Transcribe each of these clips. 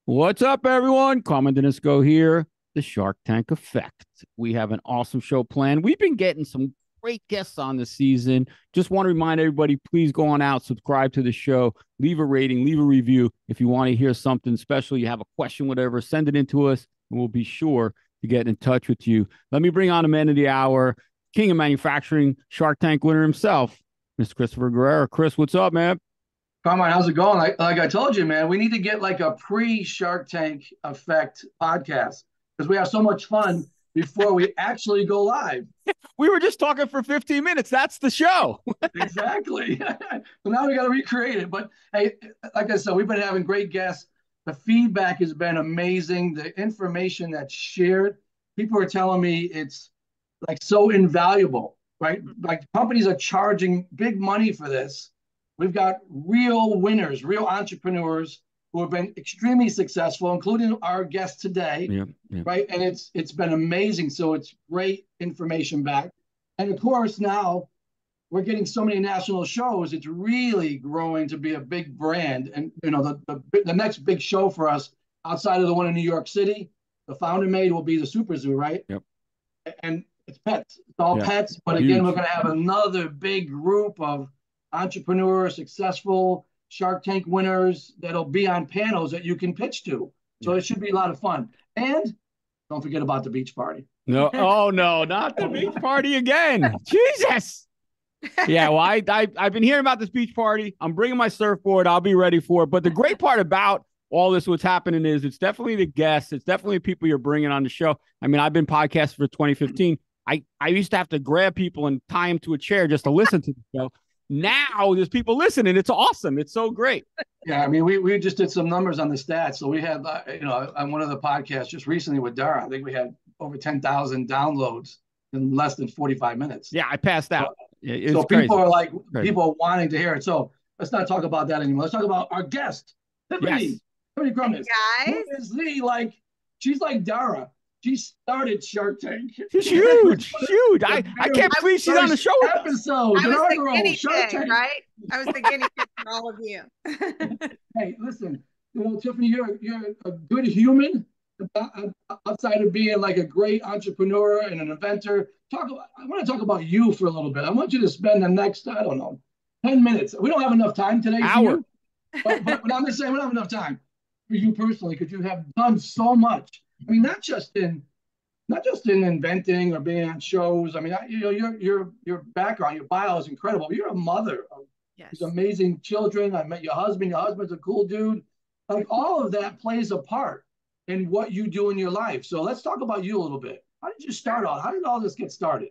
What's up, everyone? Carmen Denisco here, the Shark Tank Effect. We have an awesome show planned. We've been getting some great guests on this season. Just want to remind everybody, please go on out, subscribe to the show, leave a rating, leave a review. If you want to hear something special, you have a question, whatever, send it in to us, and we'll be sure to get in touch with you. Let me bring on the man of the hour, king of manufacturing, Shark Tank winner himself, Mr. Christopher Guerrero. Chris, what's up, man? Come on, how's it going? Like I told you, man, we need to get like a pre-Shark Tank effect podcast because we have so much fun before we actually go live. We were just talking for 15 minutes. That's the show. Exactly. So now we got to recreate it. But hey, like I said, we've been having great guests. The feedback has been amazing. The information that's shared, people are telling me it's like so invaluable, right? Like companies are charging big money for this. We've got real winners, real entrepreneurs who have been extremely successful, including our guest today, Yeah, yeah. right? And it's been amazing. So it's great information back. And of course, now we're getting so many national shows. It's really growing to be a big brand. And you know, the next big show for us outside of the one in New York City, the founder made will be the Super Zoo, right? Yep. And it's pets. It's all Yeah. pets. But again, Huge. we're going to have another big group of entrepreneurs, successful Shark Tank winners that'll be on panels that you can pitch to. So Yeah. it should be a lot of fun. And don't forget about the beach party. No, oh no, not the beach party again. Jesus. Yeah, well, I've been hearing about this beach party. I'm bringing my surfboard. I'll be ready for it. But the great part about all this, what's happening is it's definitely the guests. It's definitely people you're bringing on the show. I mean, I've been podcasting for 2015. I used to have to grab people and tie them to a chair just to listen to the show. Now there's people listening. It's awesome. It's so great. Yeah, I mean, we just did some numbers on the stats. So we had, on one of the podcasts just recently with Dara, I think we had over 10,000 downloads in less than 45 minutes. Yeah, I passed So, out. It's so people crazy. are like, Crazy. people are wanting to hear it. So let's not talk about that anymore. Let's talk about our guest, Yes. Tiffany Hey Krumins, who guys. is she's like Dara. She started Shark Tank. She's huge. Huge. I can't Very believe she's on the first show with us. episode, I was the inaugural guinea Shark pig, Tank. right? I was the guinea pig for all of you. Hey, listen, Tiffany, you're a good human outside of being like a great entrepreneur and an inventor. I want to talk about you for a little bit. I want you to spend the next, I don't know, 10 minutes. We don't have enough time today for Hour. you, but I'm just saying we don't have enough time for you personally because you have done so much. I mean, not just in inventing or being on shows. I mean, your background, your bio is incredible. You're a mother of these Yes. amazing children. I met your husband. Your husband's a cool dude. Like all of that plays a part in what you do in your life. So let's talk about you a little bit. How did you start out? How did all this get started?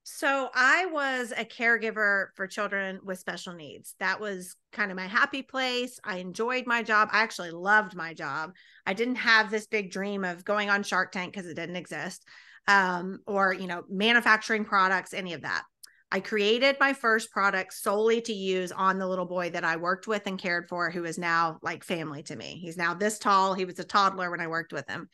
So I was a caregiver for children with special needs. That was kind of my happy place. I enjoyed my job. I actually loved my job. I didn't have this big dream of going on Shark Tank because it didn't exist, or manufacturing products, any of that. I created my first product solely to use on the little boy that I worked with and cared for, who is now like family to me. He's now this tall. He was a toddler when I worked with him.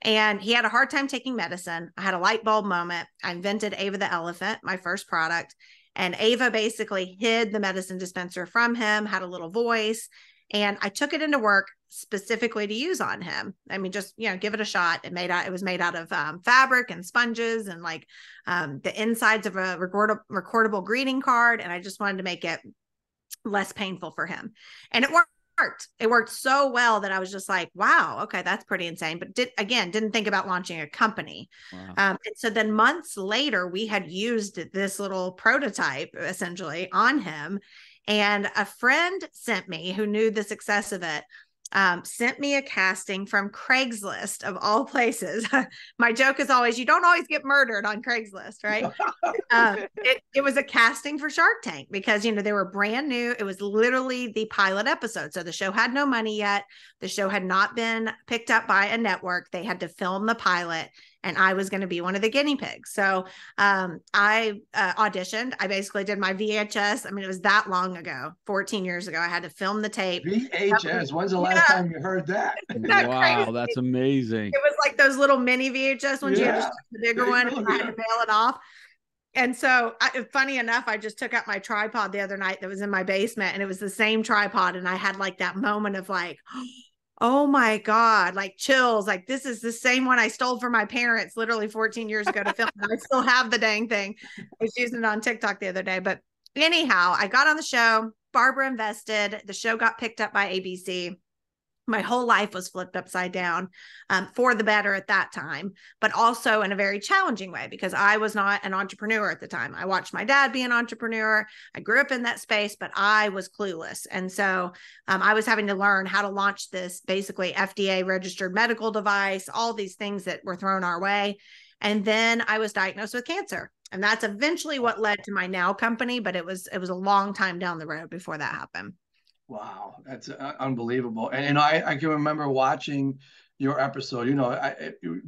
And he had a hard time taking medicine. I had a light bulb moment. I invented Ava the Elephant, my first product. And Ava basically hid the medicine dispenser from him, had a little voice. And I took it into work specifically to use on him. I mean, just, give it a shot. It was made out of fabric and sponges and like the insides of a recordable greeting card. And I just wanted to make it less painful for him. And it worked. It worked so well that I was just like, wow, okay, that's pretty insane. But didn't think about launching a company. Wow. And so then months later, we had used this little prototype essentially on him. And a friend sent me, who knew the success of it, sent me a casting from Craigslist of all places. My joke is always, you don't always get murdered on Craigslist, right? It was a casting for Shark Tank because, they were brand new. It was literally the pilot episode. So the show had no money yet. The show had not been picked up by a network. They had to film the pilot, and I was going to be one of the guinea pigs. So I auditioned. I basically did my VHS. I mean, it was that long ago, 14 years ago. I had to film the tape. VHS. When's the last time you heard that? Wow, that's amazing. It was like those little mini VHS ones. You had to Yeah. shut the bigger one. And I had to bail it off. And so, funny enough, I just took out my tripod the other night that was in my basement, and it was the same tripod. And I had like that moment of like, Oh my God, like chills. Like this is the same one I stole from my parents literally 14 years ago to film. I still have the dang thing. I was using it on TikTok the other day. But anyhow, I got on the show. Barbara invested. The show got picked up by ABC. My whole life was flipped upside down, for the better at that time, but also in a very challenging way because I was not an entrepreneur at the time. I watched my dad be an entrepreneur. I grew up in that space, but I was clueless. And so I was having to learn how to launch this basically FDA registered medical device, all these things that were thrown our way. And then I was diagnosed with cancer. And that's eventually what led to my now company, but it was a long time down the road before that happened. Wow, that's unbelievable. And I can remember watching your episode.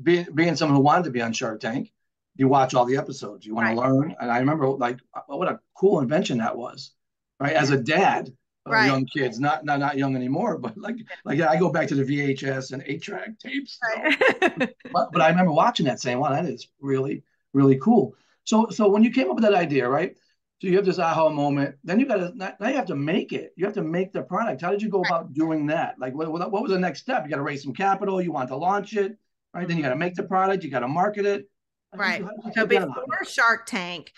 Being someone who wanted to be on Shark Tank, you watch all the episodes. You want to learn. And I remember like what a cool invention that was, right? As a dad of young kids, not young anymore, but like I go back to the VHS and 8-track tapes. Right. But I remember watching that saying, wow, that is really, really cool. So when you came up with that idea, right? So you have this aha moment. Then you got to now you have to make it. You have to make the product. How did you go about doing that? Like what was the next step? You got to raise some capital. You want to launch it, right? Then you got to make the product. You got to market it. Right. So before Shark Tank,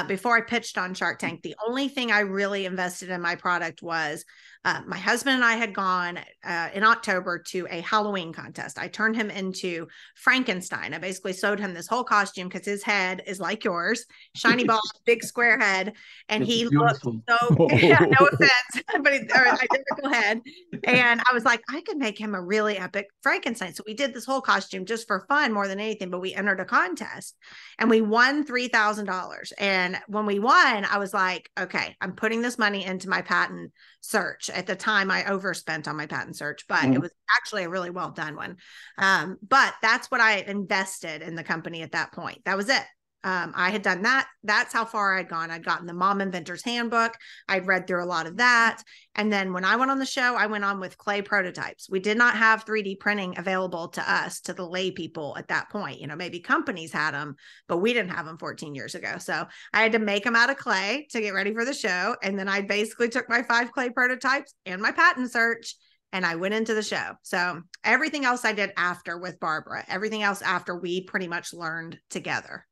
before I pitched on Shark Tank, the only thing I really invested in my product was my husband and I had gone in October to a Halloween contest. I turned him into Frankenstein. I basically sewed him this whole costume because his head is like yours, shiny ball, big square head, and he looked so. Yeah, no offense, but identical head. And I was like, I could make him a really epic Frankenstein. So we did this whole costume just for fun more than anything. But we entered a contest, and we won $3,000. And when we won, I was like, okay, I'm putting this money into my patent search. At the time, I overspent on my patent search, but it was actually a really well done one. But that's what I invested in the company at that point. That was it. I had done that. That's how far I'd gone. I'd gotten the Mom Inventor's Handbook. I'd read through a lot of that. And then when I went on the show, I went on with clay prototypes. We did not have 3D printing available to us, to the lay people at that point. Maybe companies had them, but we didn't have them 14 years ago. So I had to make them out of clay to get ready for the show. And then I basically took my 5 clay prototypes and my patent search, and I went into the show. So everything else I did after with Barbara, everything else after we pretty much learned together.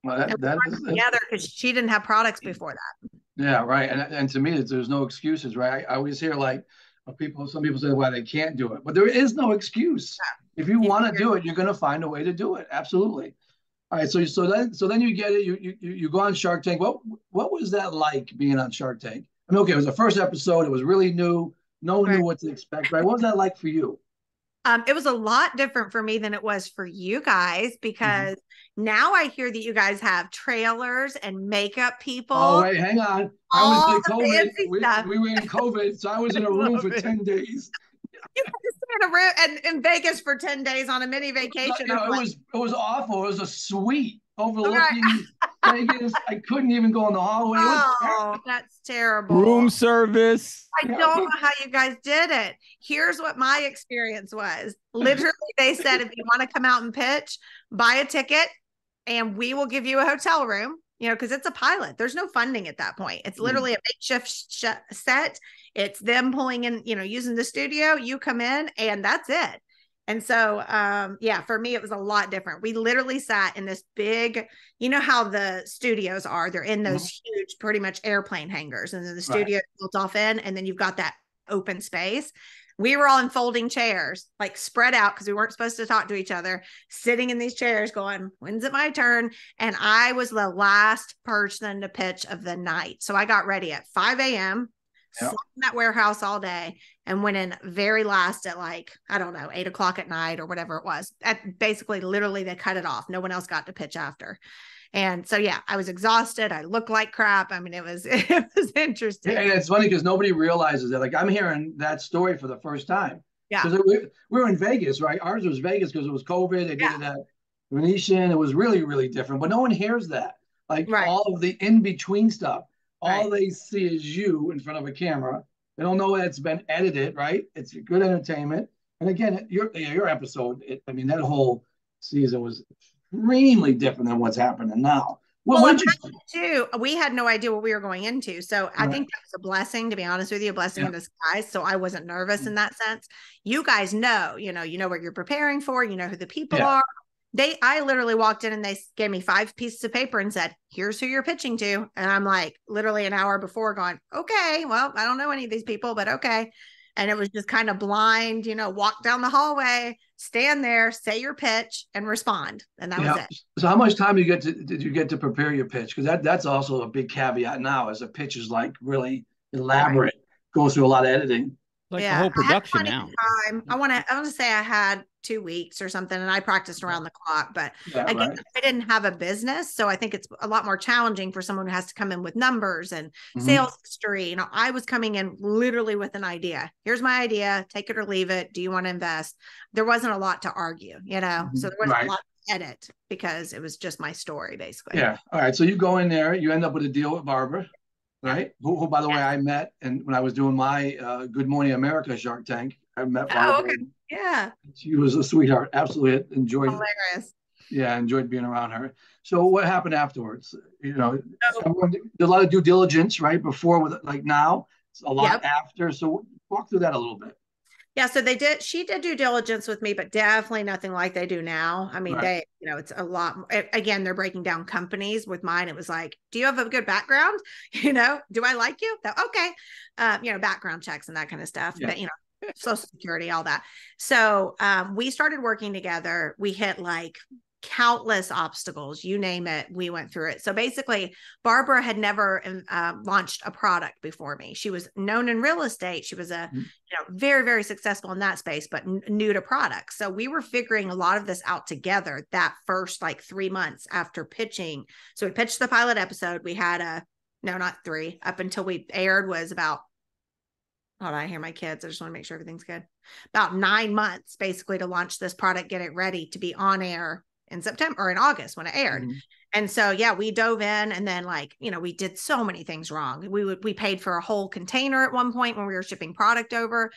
Well, that is together because she didn't have products before that. Yeah, right. And to me, there's no excuses, right? I always hear like some people say why they can't do it, but there is no excuse. Yeah. If you want to do it, you're going to find a way to do it. Absolutely. All right. So then you get it. You go on Shark Tank. What was that like being on Shark Tank? I mean, okay, it was the first episode. It was really new. No one knew what to expect, right? What was that like for you? It was a lot different for me than it was for you guys, because now I hear that you guys have trailers and makeup people. Oh, wait, hang on. I was in COVID. We were in COVID, so I was in a room for 10 days. You guys in a room in Vegas for 10 days on a mini vacation. It was awful. It was a suite overlooking Vegas. I couldn't even go in the hallway. That's terrible. Room service. I don't know how you guys did it. Here's what my experience was. Literally, they said, if you want to come out and pitch, buy a ticket and we will give you a hotel room, because it's a pilot. There's no funding at that point. It's literally a makeshift set. It's them pulling in, using the studio. You come in and that's it. And so, for me, it was a lot different. We literally sat in this big, how the studios are. They're in those huge, pretty much airplane hangars. And then the studio built off in, and then you've got that open space. We were all in folding chairs, like spread out because we weren't supposed to talk to each other, sitting in these chairs going, when's it my turn? And I was the last person to pitch of the night. So I got ready at 5 a.m., slept in that warehouse all day, and went in very last at 8 o'clock at night or whatever it was. Basically, literally, they cut it off. No one else got to pitch after. And so, I was exhausted. I looked like crap. I mean, it was interesting. And it's funny because nobody realizes that. Like, I'm hearing that story for the first time. Yeah. Because we were in Vegas, right? Ours was Vegas because it was COVID. They did it at Venetian. It was really, really different. But no one hears that. All of the in-between stuff. All they see is you in front of a camera. They don't know that it's been edited, right? It's good entertainment. And again, your episode, that whole season was extremely different than what's happening now. Well, what did you too? We had no idea what we were going into. So I Right. think that was a blessing, to be honest with you, a blessing Yeah. in disguise. So I wasn't nervous in that sense. You guys know, you know what you're preparing for, you know who the people Yeah. are. I literally walked in and they gave me 5 pieces of paper and said, here's who you're pitching to. And I'm like, literally an hour before going, okay, well, I don't know any of these people, but okay. And it was just kind of blind, walk down the hallway, stand there, say your pitch and respond. And that was it. So how much time did you get to prepare your pitch? Because that's also a big caveat now, as a pitch is like really elaborate, goes through a lot of editing. Like a whole production now. I want to say I had 2 weeks or something, and I practiced around the clock. But again, I didn't have a business, so I think it's a lot more challenging for someone who has to come in with numbers and sales history. I was coming in literally with an idea. Here's my idea. Take it or leave it. Do you want to invest? There wasn't a lot to argue, so there wasn't a lot to edit because it was just my story, basically. Yeah. All right. So you go in there, you end up with a deal with Barbara. Right. Who, by the way, I met, and when I was doing my Good Morning America Shark Tank, I met Barbara. Okay. Yeah. She was a sweetheart. Absolutely enjoyed. Hilarious. Yeah, enjoyed being around her. So what happened afterwards? Everyone did a lot of due diligence, right? Before, with like now, it's a lot after. So walk through that a little bit. Yeah, so she did due diligence with me, but definitely nothing like they do now. I mean, it's a lot. Again, they're breaking down companies. With mine, it was like, do you have a good background? Do I like you? Okay. Background checks and that kind of stuff. Yeah. But, Social Security, all that. So we started working together. We hit like countless obstacles, you name it, we went through it. So basically, Barbara had never launched a product before me. She was known in real estate. She was very, very successful in that space, but new to products. So we were figuring a lot of this out together that first like 3 months after pitching. So we pitched the pilot episode. We had not 3, up until we aired was about, hold on, I hear my kids. I just want to make sure everything's good. About 9 months basically to launch this product, get it ready to be on air in September or in August when it aired. And so, we dove in, and then we did so many things wrong. We paid for a whole container at one point when we were shipping product over.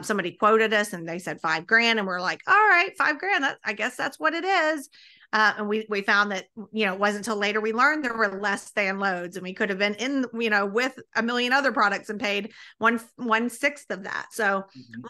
Somebody quoted us and they said $5,000, and we're like, all right, $5,000. I guess that's what it is. And we found that, it wasn't until later we learned there were less than loads, and we could have been in, with a million other products and paid 1/6 of that. So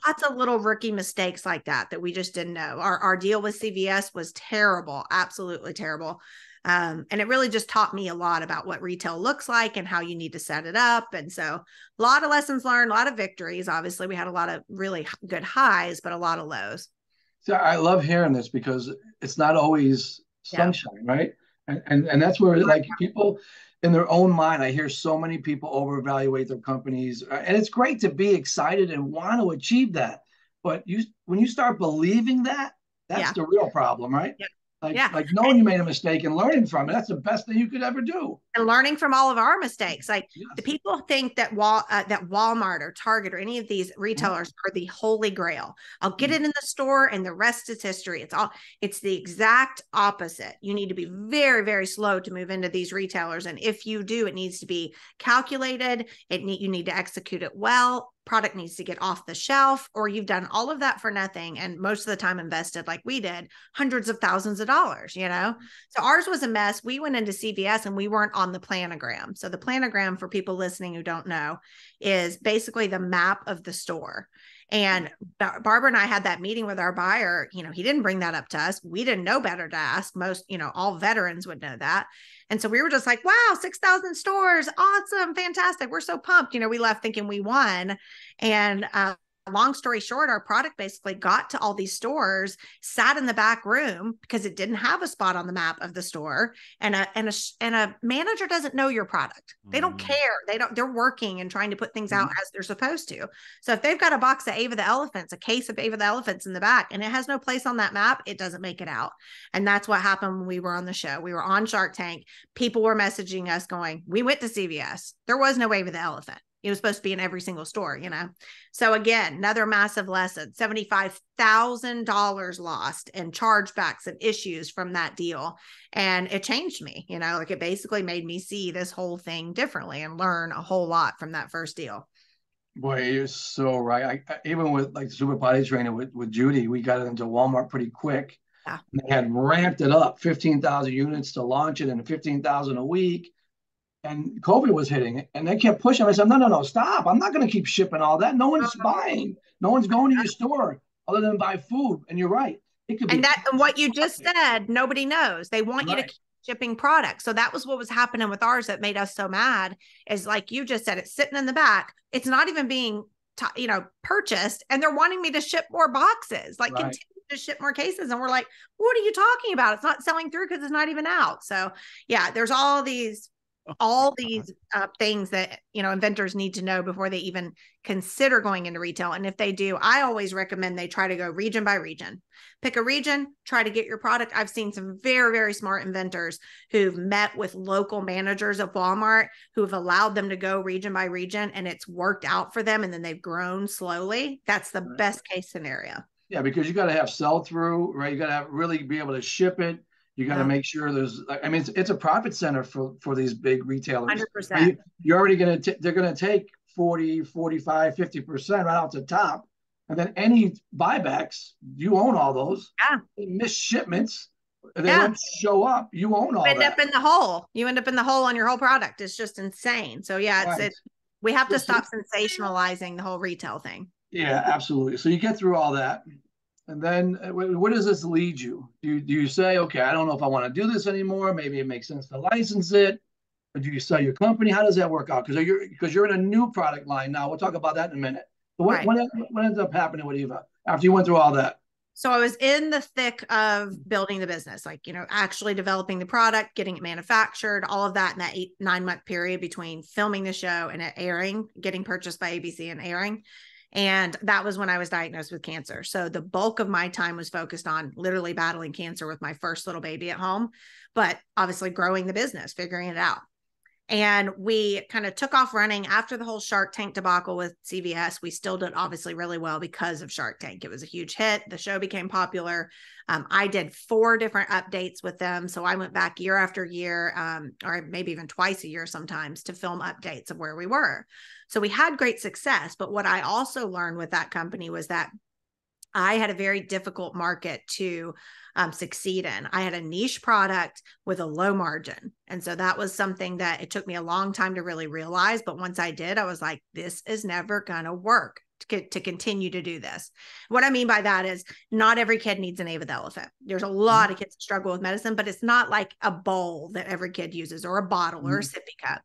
lots of little rookie mistakes like that we just didn't know. Our deal with CVS was terrible, absolutely terrible. And it really just taught me a lot about what retail looks like and how you need to set it up. And so a lot of lessons learned, a lot of victories. Obviously, we had a lot of really good highs, but a lot of lows. So I love hearing this because it's not always sunshine, right? And that's where like people in their own mind, I hear so many people overevaluate their companies, and it's great to be excited and want to achieve that. But when you start believing that, that's the real problem, right? Yeah. Like knowing you made a mistake and learning from it, that's the best thing you could ever do. And learning from all of our mistakes. The people think that Walmart or Target or any of these retailers are the holy grail. I'll get it in the store and the rest is history. It's the exact opposite. You need to be very, very slow to move into these retailers. And if you do, it needs to be calculated. You need to execute it well. Product needs to get off the shelf, or you've done all of that for nothing. And most of the time invested, like we did, hundreds of thousands of dollars, So ours was a mess. We went into CVS and we weren't on the planogram. So the planogram, for people listening who don't know, is basically the map of the store. And Barbara and I had that meeting with our buyer. He didn't bring that up to us. We didn't know better to ask. Most, all veterans would know that. And so we were just like, wow, 6,000 stores. Awesome. Fantastic. We're so pumped. We left thinking we won. And long story short, our product basically got to all these stores, sat in the back room because it didn't have a spot on the map of the store. And a manager doesn't know your product. They don't care. They're working and trying to put things out as they're supposed to. So if they've got a box of Ava the Elephants, a case of Ava the Elephants in the back, and it has no place on that map, it doesn't make it out. And that's what happened when we were on the show. We were on Shark Tank. People were messaging us going, we went to CVS. There was no Ava the Elephant. It was supposed to be in every single store, So again, another massive lesson, $75,000 lost and chargebacks and issues from that deal. And it changed me, it basically made me see this whole thing differently and learn a whole lot from that first deal. Boy, you're so right. Even with like the super potty trainer with Judy, we got into Walmart pretty quick. Yeah. And they had ramped it up 15,000 units to launch it, and 15,000 a week. And COVID was hitting, and they kept pushing. I said, no, stop. I'm not going to keep shipping all that. No one's buying. No one's going to your store other than buy food. And you're right. It could be. And what you just said, nobody knows. They want you to keep shipping products. So that was what was happening with ours that made us so mad, is like you just said, it's sitting in the back. It's not even being, purchased. And they're wanting me to ship more boxes, like continue to ship more cases. And we're like, what are you talking about? It's not selling through because it's not even out. So yeah, there's all these things that, inventors need to know before they even consider going into retail. And if they do, I always recommend they try to go region by region. Pick a region, try to get your product. I've seen some very, very smart inventors who've met with local managers of Walmart who've allowed them to go region by region, and it's worked out for them. And then they've grown slowly. That's the best case scenario. Yeah, because you got to have sell through, right? You got to really be able to ship it. You got to make sure it's a profit center for these big retailers. 100%. You're already they're going to take 40, 45, 50% right off the top. And then any buybacks, you own all those. Yeah. Missed shipments, they don't show up. You own all that. You end up in the hole. You end up in the hole on your whole product. It's just insane. So yeah, we have to stop sensationalizing the whole retail thing. Yeah, absolutely. So you get through all that. And then where does this lead you? Do you say, okay, I don't know if I want to do this anymore. Maybe it makes sense to license it. Or do you sell your company? How does that work out? Because you're in a new product line now. We'll talk about that in a minute. But what ends up happening with Ava after you went through all that? So I was in the thick of building the business, actually developing the product, getting it manufactured, all of that in that 8-9 month period between filming the show and it airing, getting purchased by ABC and airing. And that was when I was diagnosed with cancer. So the bulk of my time was focused on literally battling cancer with my first little baby at home, but obviously growing the business, figuring it out. And we kind of took off running after the whole Shark Tank debacle with CVS. We still did obviously really well because of Shark Tank. It was a huge hit. The show became popular. I did 4 different updates with them. So I went back year after year, or maybe even twice a year sometimes, to film updates of where we were. So we had great success. But what I also learned with that company was that I had a very difficult market to succeed in. I had a niche product with a low margin. And so that was something that it took me a long time to really realize. But once I did, I was like, this is never going to work to continue to do this. What I mean by that is not every kid needs an Ava the Elephant. There's a lot of kids that struggle with medicine, but it's not like a bowl that every kid uses or a bottle or a sippy cup.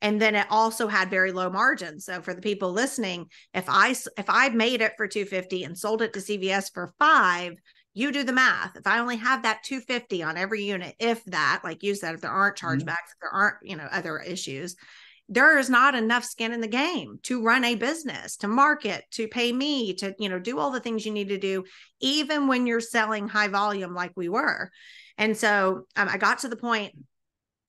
And then it also had very low margins. So for the people listening, if I made it for $250 and sold it to CVS for $5, you do the math. If I only have that $250 on every unit, if that, like you said, if there aren't chargebacks, if there aren't, other issues, there is not enough skin in the game to run a business, to market, to pay me, to, do all the things you need to do, even when you're selling high volume like we were. And so I got to the point,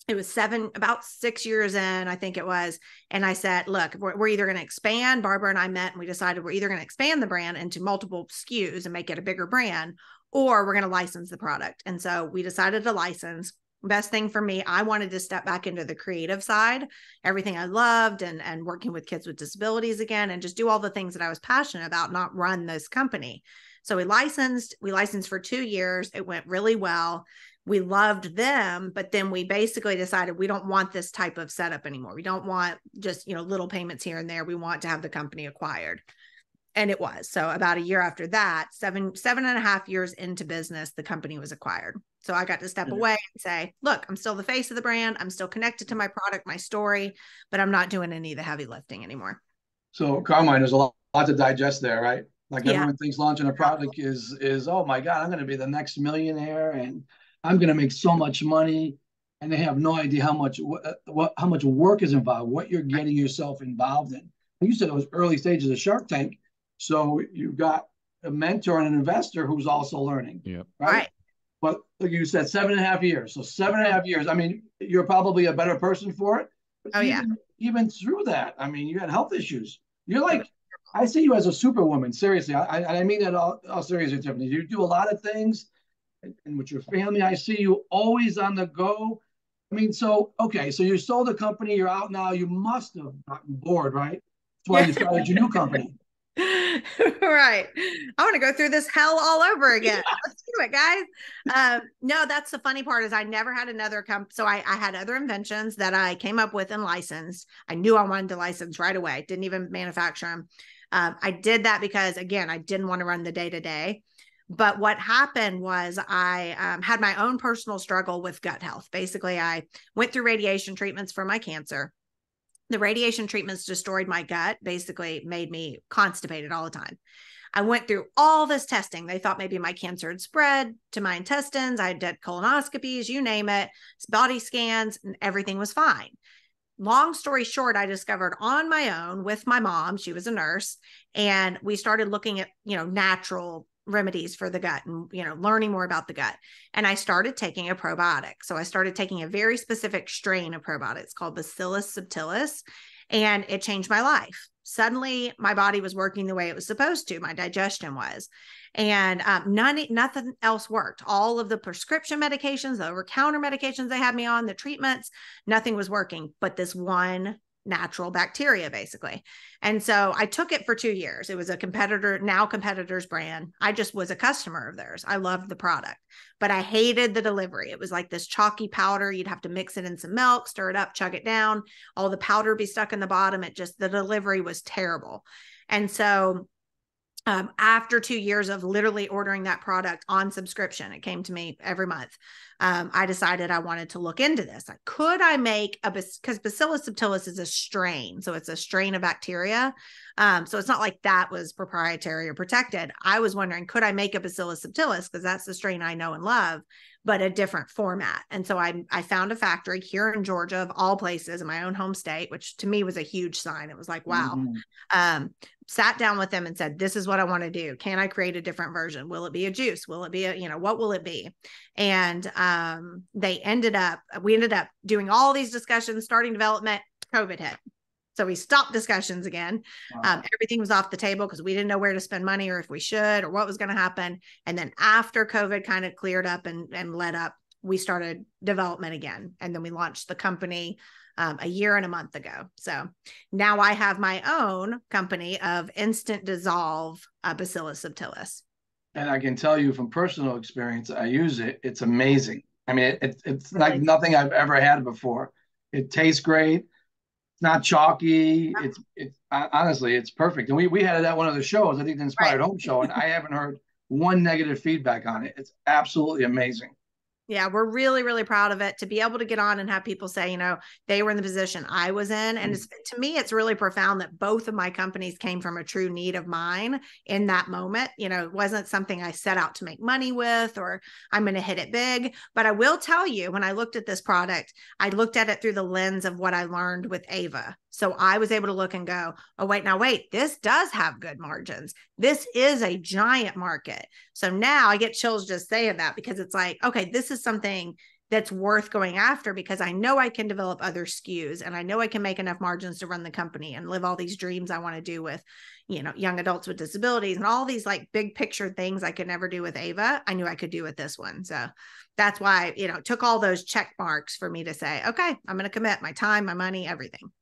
it was about 6 years in, I think it was. And I said, look, we're either going to expand. Barbara and I met and we decided we're either going to expand the brand into multiple SKUs and make it a bigger brand, or we're going to license the product. And so we decided to license. Best thing for me, I wanted to step back into the creative side, everything I loved, and working with kids with disabilities again, and just do all the things that I was passionate about, not run this company. So we licensed for 2 years. It went really well. We loved them, but then we basically decided we don't want this type of setup anymore. We don't want just, little payments here and there. We want to have the company acquired. And it was. So about a year after that, 7.5 years into business, the company was acquired. So I got to step away and say, look, I'm still the face of the brand. I'm still connected to my product, my story, but I'm not doing any of the heavy lifting anymore. So Carmine, there's a lot to digest there, right? Like everyone thinks launching a product is, oh my God, I'm going to be the next millionaire and I'm going to make so much money. And they have no idea how much work is involved, what you're getting yourself involved in. You said it was early stages of Shark Tank. So you've got a mentor and an investor who's also learning. Yep. Right. But like you said, 7.5 years. So 7.5 years. I mean, you're probably a better person for it. But even through that, I mean, you had health issues. You're like, I see you as a superwoman. Seriously. I mean that all seriously, Tiffany. You do a lot of things. And with your family, I see you always on the go. I mean, so you sold the company, you're out now. You must have gotten bored, right? That's why you started your new company. Right. I want to go through this hell all over again. Let's do it, guys. No, that's the funny part is I never had another company. So I had other inventions that I came up with and licensed. I knew I wanted to license right away. Didn't even manufacture them. I did that because, again, I didn't want to run the day-to-day. But what happened was I had my own personal struggle with gut health. Basically, I went through radiation treatments for my cancer. The radiation treatments destroyed my gut, basically made me constipated all the time. I went through all this testing. They thought maybe my cancer had spread to my intestines. I did colonoscopies, you name it, body scans, and everything was fine. Long story short, I discovered on my own with my mom, she was a nurse, and we started looking at, natural remedies for the gut and, learning more about the gut. And I started taking a probiotic. So I started taking a very specific strain of probiotics called Bacillus subtilis, and it changed my life. Suddenly my body was working the way it was supposed to. My digestion was, and nothing else worked. All of the prescription medications, the over-counter medications they had me on, the treatments, nothing was working, but this one natural bacteria, basically. And so I took it for 2 years. It was a competitor's brand. I just was a customer of theirs. I loved the product, but I hated the delivery. It was like this chalky powder. You'd have to mix it in some milk, stir it up, chug it down. All the powder would be stuck in the bottom. The delivery was terrible. And so after 2 years of literally ordering that product on subscription, it came to me every month. I decided I wanted to look into this. Could I make because Bacillus subtilis is a strain. So it's a strain of bacteria. So it's not like that was proprietary or protected. I was wondering, could I make a Bacillus subtilis? Because that's the strain I know and love, but a different format. And so I found a factory here in Georgia, of all places, in my own home state, which to me was a huge sign. It was like, wow. Sat down with them and said, this is what I want to do. Can I create a different version? Will it be a juice? Will it be what will it be? And we ended up doing all these discussions, starting development. COVID hit. So we stopped discussions again. Wow. Everything was off the table because we didn't know where to spend money or if we should or what was going to happen. And then after COVID kind of cleared up and let up, we started development again. And then we launched the company a year and a month ago. So now I have my own company of instant dissolve Bacillus subtilis. And I can tell you from personal experience, I use it. It's amazing. I mean, it's really like nothing I've ever had before. It tastes great. It's not chalky. It's honestly, it's perfect. And we had it at one of the shows, I think the Inspired Home show, and I haven't heard one negative feedback on it. It's absolutely amazing. Yeah, we're really, really proud of it to be able to get on and have people say, they were in the position I was in. And to me, it's really profound that both of my companies came from a true need of mine in that moment. It wasn't something I set out to make money with, or I'm going to hit it big. But I will tell you, when I looked at this product, I looked at it through the lens of what I learned with Ava. So I was able to look and go, oh, wait, this does have good margins. This is a giant market. So now I get chills just saying that, because it's like, okay, this is something that's worth going after, because I know I can develop other SKUs and I know I can make enough margins to run the company and live all these dreams I want to do with, young adults with disabilities and all these like big picture things I could never do with Ava. I knew I could do with this one. So that's why, it took all those check marks for me to say, okay, I'm going to commit my time, my money, everything.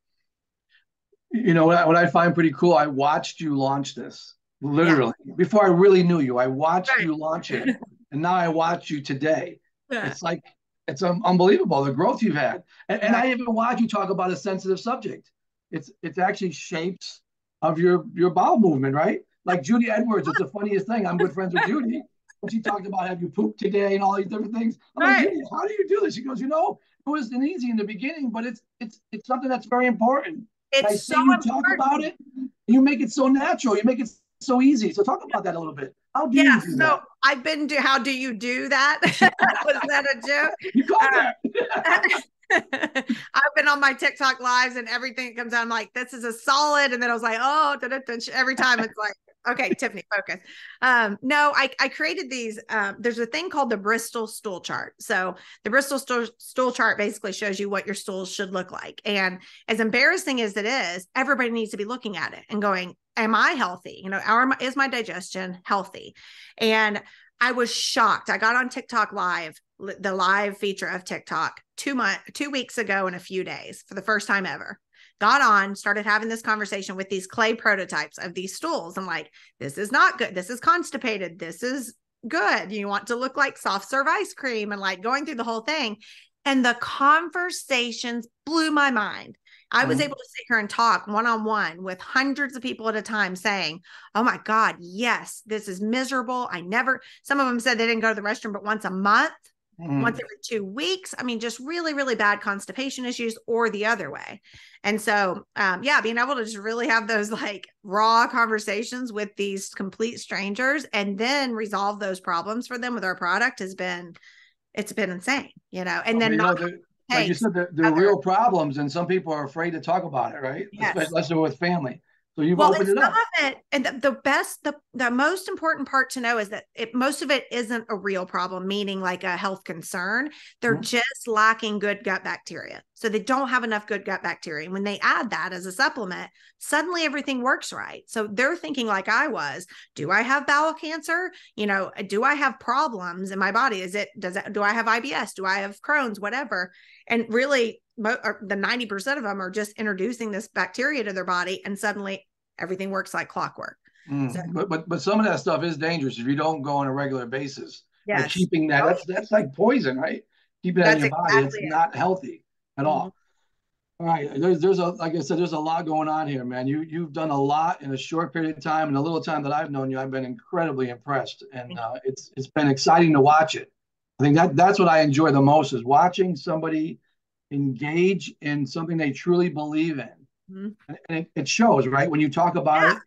What I find pretty cool, I watched you launch this literally before I really knew you. I watched you launch it, and now I watch you today. It's like, it's unbelievable, the growth you've had. And I even watch you talk about a sensitive subject. It's actually shapes of your bowel movement, right? Like Judy Edwards, it's the funniest thing. I'm good friends with Judy. And she talked about, have you pooped today and all these different things. I'm like, Judy, how do you do this? She goes, it wasn't easy in the beginning, but it's something that's very important. It's so important. Talk about it. You make it so natural. You make it so easy. So talk about that a little bit. How do you do that? I've been to, how do you do that? Was that a joke? You caught that. I've been on my TikTok lives and everything comes out. I'm like, this is a solid. And then I was like, oh, every time it's like, okay, Tiffany, focus. No, I created these. There's a thing called the Bristol stool chart. So the Bristol stool chart basically shows you what your stools should look like. And as embarrassing as it is, everybody needs to be looking at it and going, am I healthy? Is my digestion healthy? And I was shocked. I got on TikTok live, the live feature of TikTok 2 weeks ago in a few days for the first time ever. Got on, started having this conversation with these clay prototypes of these stools. I'm like, this is not good. This is constipated. This is good. You want to look like soft serve ice cream, and like going through the whole thing. And the conversations blew my mind. I was able to sit here and talk one-on-one with hundreds of people at a time saying, oh my God, yes, this is miserable. Some of them said they didn't go to the restroom, but once a month, once every 2 weeks. I mean, just really, really bad constipation issues, or the other way. And so, being able to just really have those like raw conversations with these complete strangers and then resolve those problems for them with our product it's been insane, and then like you said, they're real problems, and some people are afraid to talk about it, right? Yes. Especially with family. So you've opened it up. And the most important part to know is that most of it isn't a real problem, meaning like a health concern. They're just lacking good gut bacteria. So they don't have enough good gut bacteria. And when they add that as a supplement, suddenly everything works right. So they're thinking like I was, do I have bowel cancer? Do I have problems in my body? Do I have IBS? Do I have Crohn's, whatever? And really the 90% of them are just introducing this bacteria to their body, and suddenly everything works like clockwork. So, but some of that stuff is dangerous if you don't go on a regular basis. Yes. Like keeping that's like poison, right? Keeping that in your body, it's not healthy at all. All right, like I said, there's a lot going on here, man. You've done a lot in a short period of time, and the little time that I've known you, I've been incredibly impressed, and it's been exciting to watch it. I think that's what I enjoy the most, is watching somebody engage in something they truly believe in. And it shows, right? When you talk about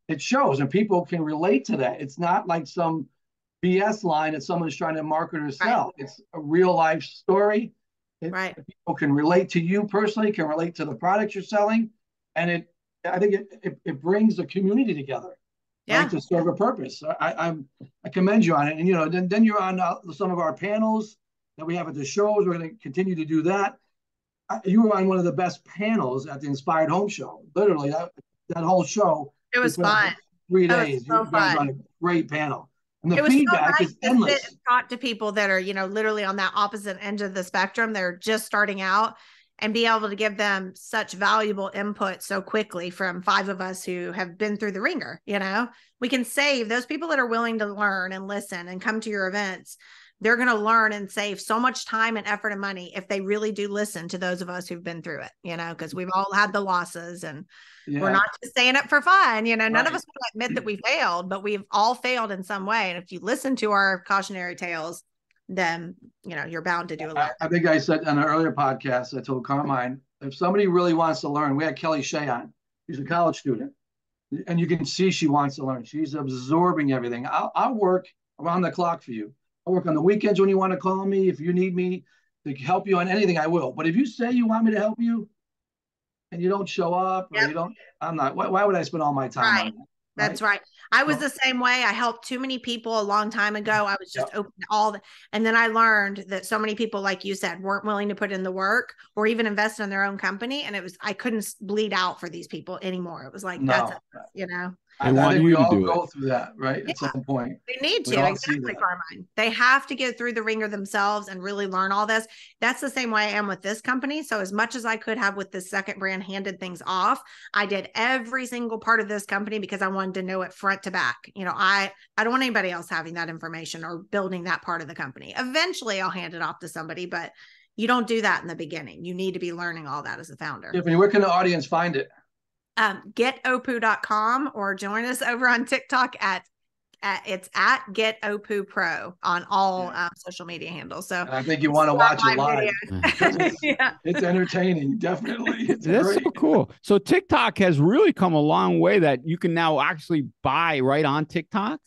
it shows, and people can relate to that. It's not like some BS line that someone's trying to market or sell. Right. It's a real life story. People can relate to you personally, can relate to the products you're selling, and I think it brings the community together. Right, to serve a purpose. I commend you on it, and then you're on some of our panels that we have at the shows. We're going to continue to do that. You were on one of the best panels at the Inspired Home Show. Literally, that whole show. It was fun. 3 days. You guys on a great panel. And the feedback is endless. To talk to people that are, literally on that opposite end of the spectrum. They're just starting out, and be able to give them such valuable input so quickly from 5 of us who have been through the ringer. We can save those people that are willing to learn and listen and come to your events. They're going to learn and save so much time and effort and money if they really do listen to those of us who've been through it, because we've all had the losses, and we're not just saying it for fun. None of us want to admit that we failed, but we've all failed in some way. And if you listen to our cautionary tales, then, you're bound to do a lot. I think I said on an earlier podcast, I told Carmine, if somebody really wants to learn, we had Kelly Shea on. She's a college student, and you can see she wants to learn. She's absorbing everything. I'll work around the clock for you. I'll work on the weekends when you want to call me. If you need me to help you on anything, I will. But if you say you want me to help you and you don't show up, or I'm not, why would I spend all my time on that? That's right. I was the same way. I helped too many people a long time ago. I was just open to and then I learned that so many people, like you said, weren't willing to put in the work or even invest in their own company. And I couldn't bleed out for these people anymore. It was like, that's it, I think we all go through that, right? At some point. They need to, exactly, Carmine. They have to get through the ringer themselves and really learn all this. That's the same way I am with this company. So as much as I could have with the second brand handed things off, I did every single part of this company because I wanted to know it front to back. I don't want anybody else having that information or building that part of the company. Eventually I'll hand it off to somebody, but you don't do that in the beginning. You need to be learning all that as a founder. Tiffany, where can the audience find it? Getopu.com, or join us over on TikTok it's at Opu Pro on all social media handles. So I think you want to watch it live. It's entertaining, definitely. That's great. So cool. So TikTok has really come a long way that you can now actually buy right on TikTok.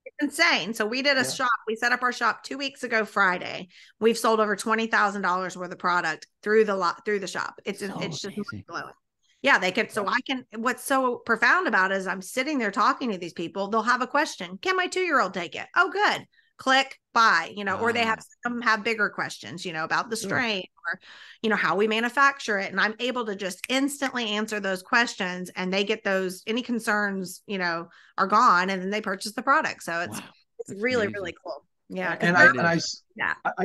It's insane. So we did a shop. We set up our shop 2 weeks ago Friday. We've sold over $20,000 worth of product through the shop. It's just blowing. Yeah, they can. So what's so profound about it is I'm sitting there talking to these people. They'll have a question. Can my 2-year-old take it? Oh, good. Click, buy, or they have bigger questions, about the strain or, how we manufacture it. And I'm able to just instantly answer those questions, and they get any concerns, are gone, and then they purchase the product. So it's really, amazing. Really cool. Yeah. And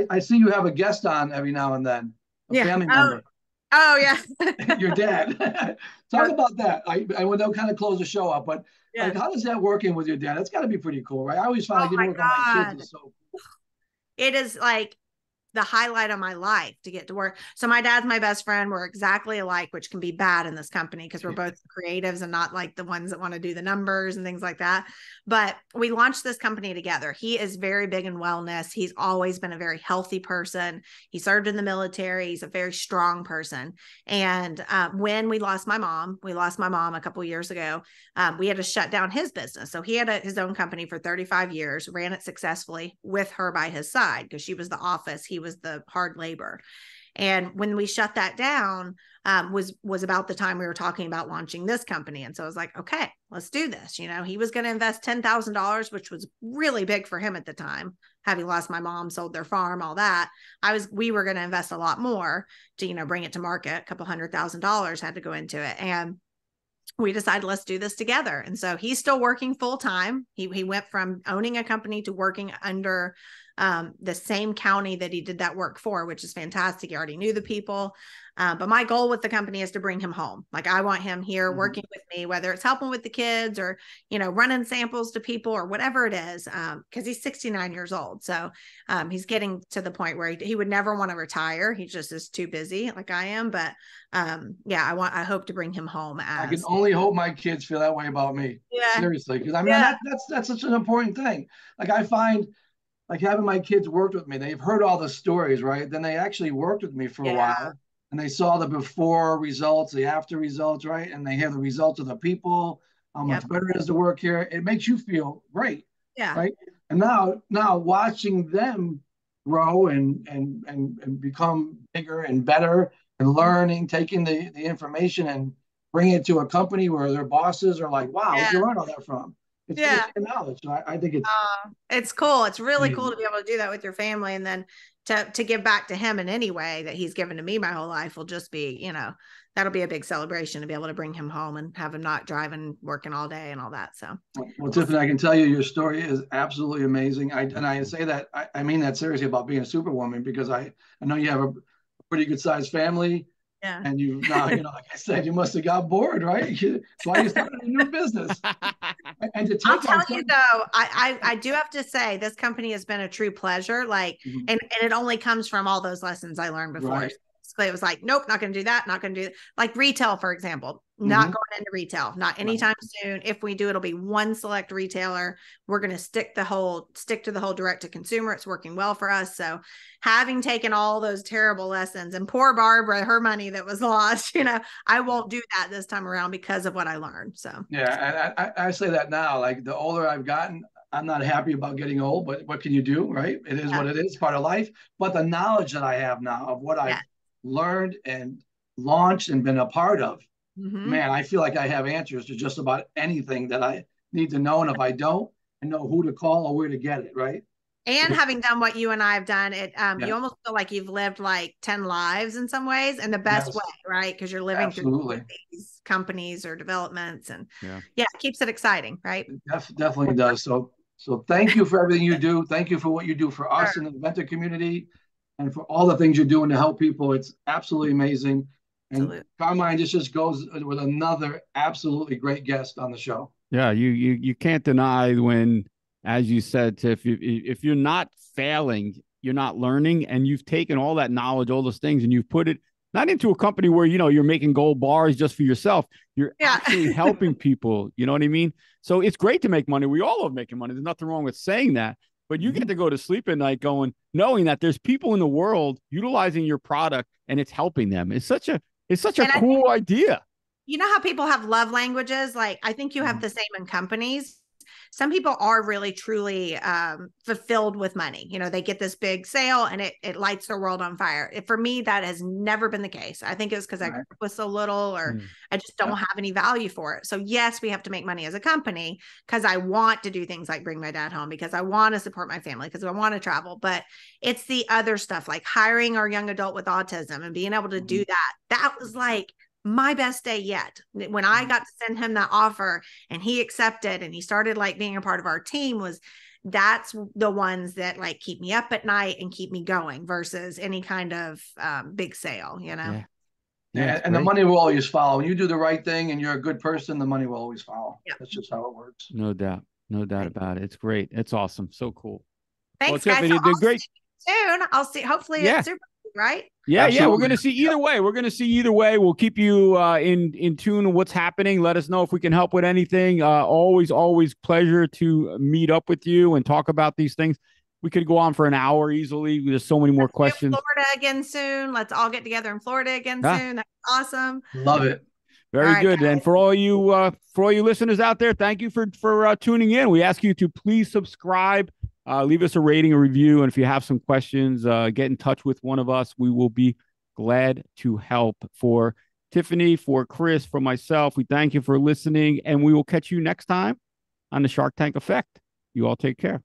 I see you have a guest on every now and then, a family member. Oh yeah. Your dad. Talk about that. I would kind of close the show up, but Yeah. like, how does that working with your dad? That's got to be pretty cool, right? I always find Oh like getting to my work on my kids God. is so. It is like the highlight of my life to get to work. So my dad's my best friend. We're exactly alike, which can be bad in this company because we're both creatives and not like the ones that want to do the numbers and things like that. But we launched this company together. He is very big in wellness. He's always been a very healthy person. He served in the military. He's a very strong person. And when we lost my mom a couple of years ago. We had to shut down his business. So he had his own company for 35 years, ran it successfully with her by his side because she was the office. He was the hard labor. And when we shut that down, was about the time we were talking about launching this company. And so I was like, okay, let's do this. You know, he was going to invest $10,000, which was really big for him at the time. Having lost my mom, sold their farm, all that. We were going to invest a lot more to, you know, bring it to market. A couple $100,000 had to go into it. And we decided, let's do this together. And so he's still working full time. He went from owning a company to working under the same county that he did that work for, which is fantastic. He already knew the people. But my goal with the company is to bring him home. Like I want him here working with me, whether it's helping with the kids or, you know, running samples to people or whatever it is, because he's 69 years old. So he's getting to the point where he would never want to retire. He just is too busy like I am. But yeah, I hope to bring him home. I can only hope my kids feel that way about me. Yeah. Seriously. Because I mean, that's such an important thing. Like I find like having my kids worked with me, they've heard all the stories, right? Then they actually worked with me for a while and they saw the before results, the after results, right? And they hear the results of the people, how much better it is to work here. It makes you feel great. Yeah. Right. And now watching them grow and become bigger and better and learning, taking the information and bringing it to a company where their bosses are like, wow, where'd you learn all that from? It's knowledge. So I think it's cool. It's really cool to be able to do that with your family. And then to give back to him in any way that he's given to me my whole life will just be, you know, that'll be a big celebration to be able to bring him home and have him not driving, working all day and all that. So, well, Tiffany, I can tell you your story is absolutely amazing. I say that, I mean that seriously about being a superwoman because I know you have a pretty good sized family. Yeah. And you now, you know, like I said, you must have got bored, right? That's why you started a new business. And to take I'll tell you though, I do have to say this company has been a true pleasure. Like, and it only comes from all those lessons I learned before. Right. So it was like, nope, not going to do that. Not going to do that. Like retail, for example, not going into retail, not anytime soon. If we do, it'll be one select retailer. We're going to stick to the whole direct to consumer. It's working well for us. So having taken all those terrible lessons and poor Barbara, her money that was lost, you know, I won't do that this time around because of what I learned. So yeah, and I say that now, like the older I've gotten, I'm not happy about getting old, but what can you do, right? It is what it is, part of life. But the knowledge that I have now of what I've learned and launched and been a part of, man, I feel like I have answers to just about anything that I need to know. And if I don't, I know who to call or where to get it, right? And having done what you and I have done, you almost feel like you've lived like 10 lives in some ways in the best way, right? Because you're living through these companies or developments and it keeps it exciting, right? It definitely does. So thank you for everything you do. Thank you for what you do for us in the inventor community and for all the things you're doing to help people. It's absolutely amazing. And Carmine just goes with another absolutely great guest on the show. Yeah, you can't deny when, as you said, Tiff, if you're not failing, you're not learning, and you've taken all that knowledge, all those things, and you've put it not into a company where, you know, you're making gold bars just for yourself. You're actually helping people. You know what I mean? So it's great to make money. We all love making money. There's nothing wrong with saying that. But you get to go to sleep at night knowing that there's people in the world utilizing your product and it's helping them. It's such a cool idea. You know how people have love languages? Like, I think you have the same in companies. Some people are really, truly fulfilled with money. You know, they get this big sale and it lights their world on fire. For me, that has never been the case. I think it's because I was so little or I just don't have any value for it. So yes, we have to make money as a company because I want to do things like bring my dad home, because I want to support my family, because I want to travel. But it's the other stuff like hiring our young adult with autism and being able to do that. That was like my best day yet. When I got to send him that offer and he accepted and he started like being a part of our team, that's the ones that like keep me up at night and keep me going versus any kind of big sale, you know? Yeah, and the money will always follow. When you do the right thing and you're a good person, the money will always follow. Yep. That's just how it works. No doubt. No doubt about it. It's great. It's awesome. So cool. Thanks, guys. Tiffany, did great. Soon. I'll see. Hopefully it's super, right? Yeah, absolutely. Yeah. We're going to see either way. We're going to see either way. We'll keep you in tune with what's happening. Let us know if we can help with anything. Always pleasure to meet up with you and talk about these things. We could go on for an hour easily. There's so many more questions. Florida again soon. Let's all get together in Florida again soon. That's awesome. Love it. Very good. Guys. And for all you listeners out there, thank you for tuning in. We ask you to please subscribe, leave us a rating, a review, and if you have some questions, get in touch with one of us. We will be glad to help. For Tiffany, for Chris, for myself, we thank you for listening, and we will catch you next time on the Shark Tank Effect. You all take care.